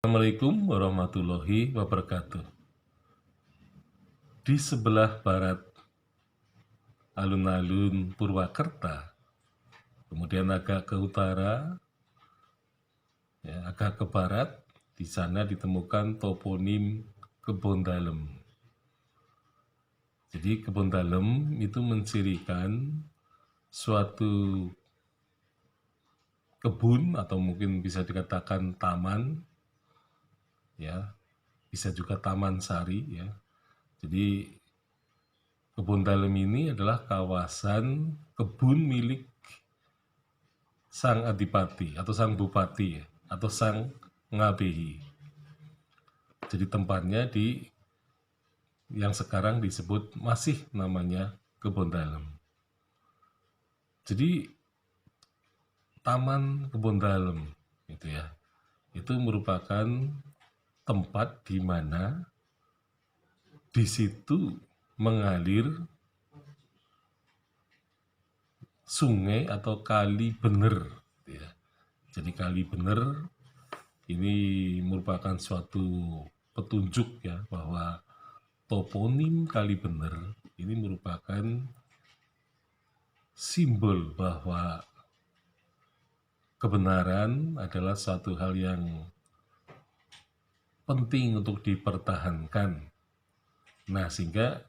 Assalamualaikum warahmatullahi wabarakatuh. Di sebelah barat alun-alun Purwakarta, kemudian agak ke utara, agak ke barat, di sana ditemukan toponim Kebon Dalem. Jadi Kebon Dalem itu mencirikan suatu kebun atau mungkin bisa dikatakan taman, ya, bisa juga taman sari, ya. Jadi Kebon Dalem ini adalah kawasan kebun milik sang adipati atau sang bupati, ya, atau sang ngabehi. Jadi tempatnya di yang sekarang disebut masih namanya Kebon Dalem. Jadi Taman Kebon Dalem itu, ya, itu merupakan tempat di mana di situ mengalir sungai atau kali bener, ya. Jadi kali bener ini merupakan suatu petunjuk, ya, bahwa toponim kali bener ini merupakan simbol bahwa kebenaran adalah suatu hal yang penting untuk dipertahankan. Nah, sehingga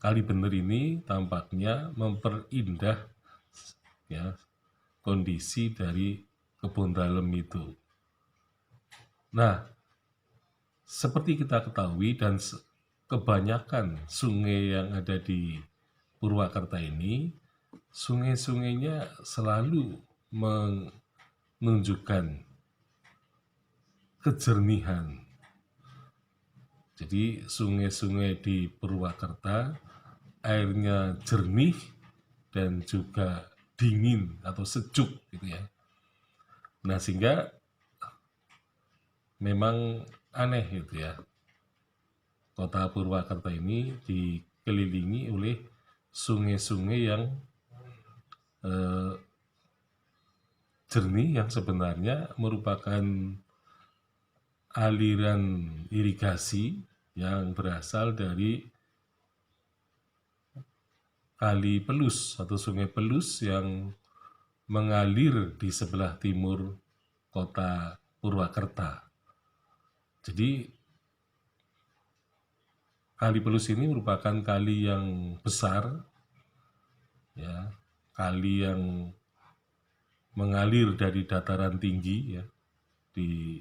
kali bener ini tampaknya memperindah, ya, kondisi dari Kebon Dalem itu. Nah, seperti kita ketahui dan kebanyakan sungai yang ada di Purwakarta ini, sungai-sungainya selalu menunjukkan kejernihan. Jadi sungai-sungai di Purwakarta airnya jernih dan juga dingin atau sejuk, gitu, ya. Nah, sehingga memang aneh, gitu, ya. Kota Purwakarta ini dikelilingi oleh sungai-sungai yang jernih, yang sebenarnya merupakan aliran irigasi yang berasal dari kali Pelus atau sungai Pelus yang mengalir di sebelah timur kota Purwakarta. Jadi kali Pelus ini merupakan kali yang besar, ya, kali yang mengalir dari dataran tinggi, ya, di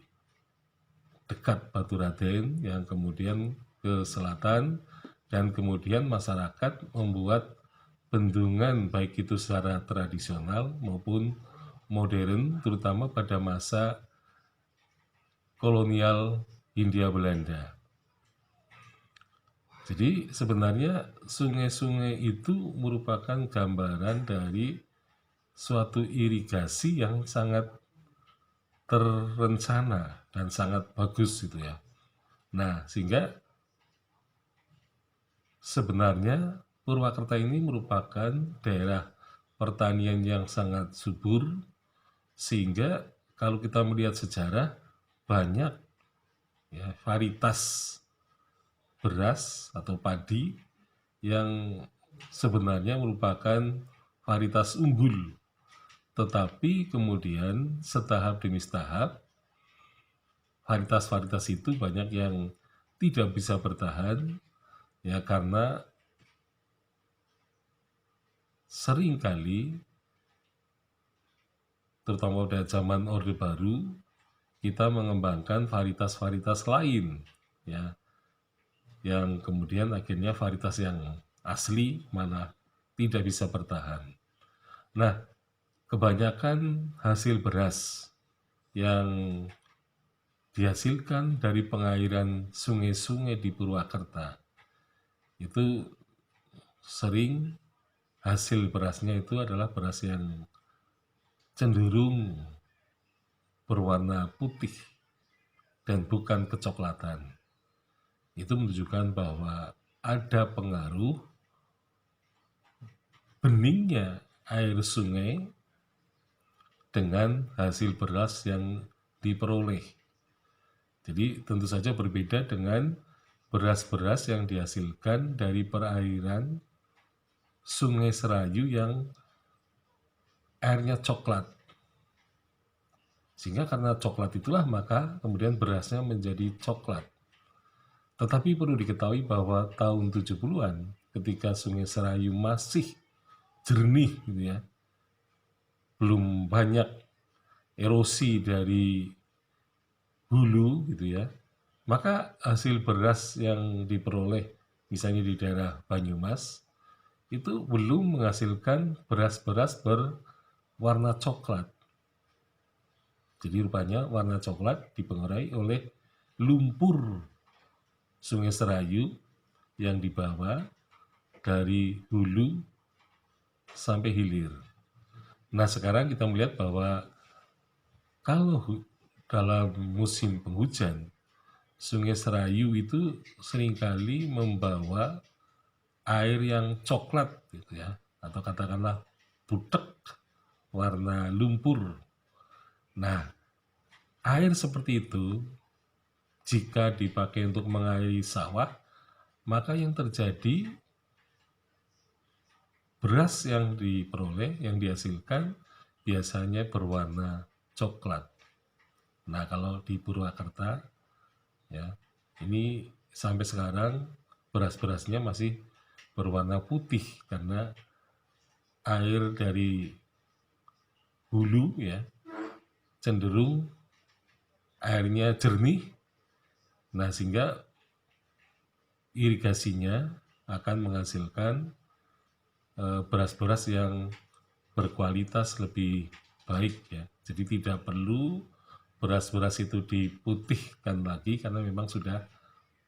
dekat Baturaden, yang kemudian ke selatan, dan kemudian masyarakat membuat bendungan baik itu secara tradisional maupun modern, terutama pada masa kolonial Hindia Belanda. Jadi sebenarnya sungai-sungai itu merupakan gambaran dari suatu irigasi yang sangat terencana dan sangat bagus, gitu, ya. Nah, sehingga sebenarnya Purwakarta ini merupakan daerah pertanian yang sangat subur, sehingga kalau kita melihat sejarah, banyak, ya, varietas beras atau padi yang sebenarnya merupakan varietas unggul, tetapi kemudian setahap demi setahap varietas-varietas itu banyak yang tidak bisa bertahan, ya, karena seringkali terutama pada zaman Orde Baru kita mengembangkan varietas-varietas lain, ya, yang kemudian akhirnya varietas yang asli mana tidak bisa bertahan. Nah, kebanyakan hasil beras yang dihasilkan dari pengairan sungai-sungai di Purwakarta itu sering hasil berasnya itu adalah beras yang cenderung berwarna putih dan bukan kecoklatan. Itu menunjukkan bahwa ada pengaruh beningnya air sungai dengan hasil beras yang diperoleh. Jadi tentu saja berbeda dengan beras-beras yang dihasilkan dari perairan Sungai Serayu yang airnya coklat. Sehingga karena coklat itulah maka kemudian berasnya menjadi coklat. Tetapi perlu diketahui bahwa tahun 70-an ketika Sungai Serayu masih jernih gitu ya, belum banyak erosi dari hulu gitu ya, maka hasil beras yang diperoleh misalnya di daerah Banyumas itu belum menghasilkan beras-beras berwarna coklat. Jadi rupanya warna coklat dipengaruhi oleh lumpur Sungai Serayu yang dibawa dari hulu sampai hilir. Nah sekarang kita melihat bahwa kalau dalam musim penghujan, Sungai Serayu itu seringkali membawa air yang coklat gitu ya, atau katakanlah butek warna lumpur. Nah, air seperti itu jika dipakai untuk mengairi sawah, maka yang terjadi beras yang diperoleh, yang dihasilkan biasanya berwarna coklat. Nah, kalau di Purwakarta ya, ini sampai sekarang beras-berasnya masih berwarna putih karena air dari hulu ya cenderung airnya jernih. Nah, sehingga irigasinya akan menghasilkan beras-beras yang berkualitas lebih baik ya. Jadi tidak perlu beras-beras itu diputihkan lagi karena memang sudah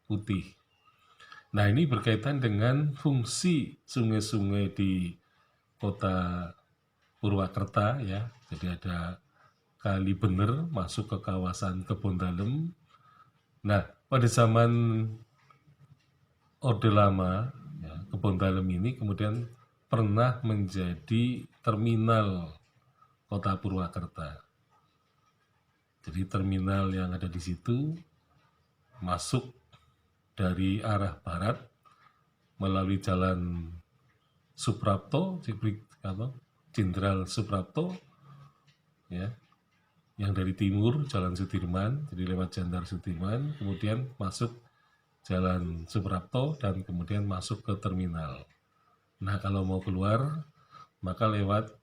putih. Nah, ini berkaitan dengan fungsi sungai-sungai di kota Purwakarta ya. Jadi ada Kali Bener masuk ke kawasan Kebon Dalem. Nah, pada zaman Orde Lama, ya, Kebon Dalem ini kemudian pernah menjadi terminal kota Purwakarta. Jadi terminal yang ada di situ masuk dari arah barat melalui jalan Suprapto, Jenderal Suprapto, ya, yang dari timur Jalan Sudirman, jadi lewat Jenderal Sudirman, kemudian masuk Jalan Suprapto dan kemudian masuk ke terminal. Nah kalau mau keluar maka lewat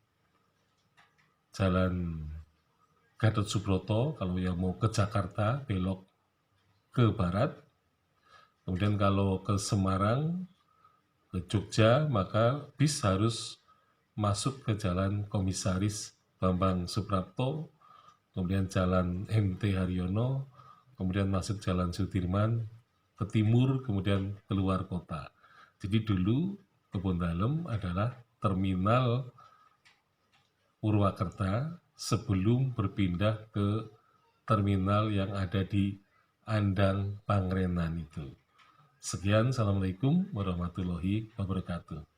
Jalan Gatot Subroto, kalau yang mau ke Jakarta belok ke barat. Kemudian kalau ke Semarang, ke Jogja, maka bis harus masuk ke Jalan Komisaris Bambang Suprapto, kemudian Jalan MT Haryono, kemudian masuk Jalan Sudirman ke timur, kemudian keluar kota. Jadi dulu Kebon Dalem adalah terminal Purwakarta sebelum berpindah ke terminal yang ada di Andang Pangrenan itu. Sekian, Assalamualaikum warahmatullahi wabarakatuh.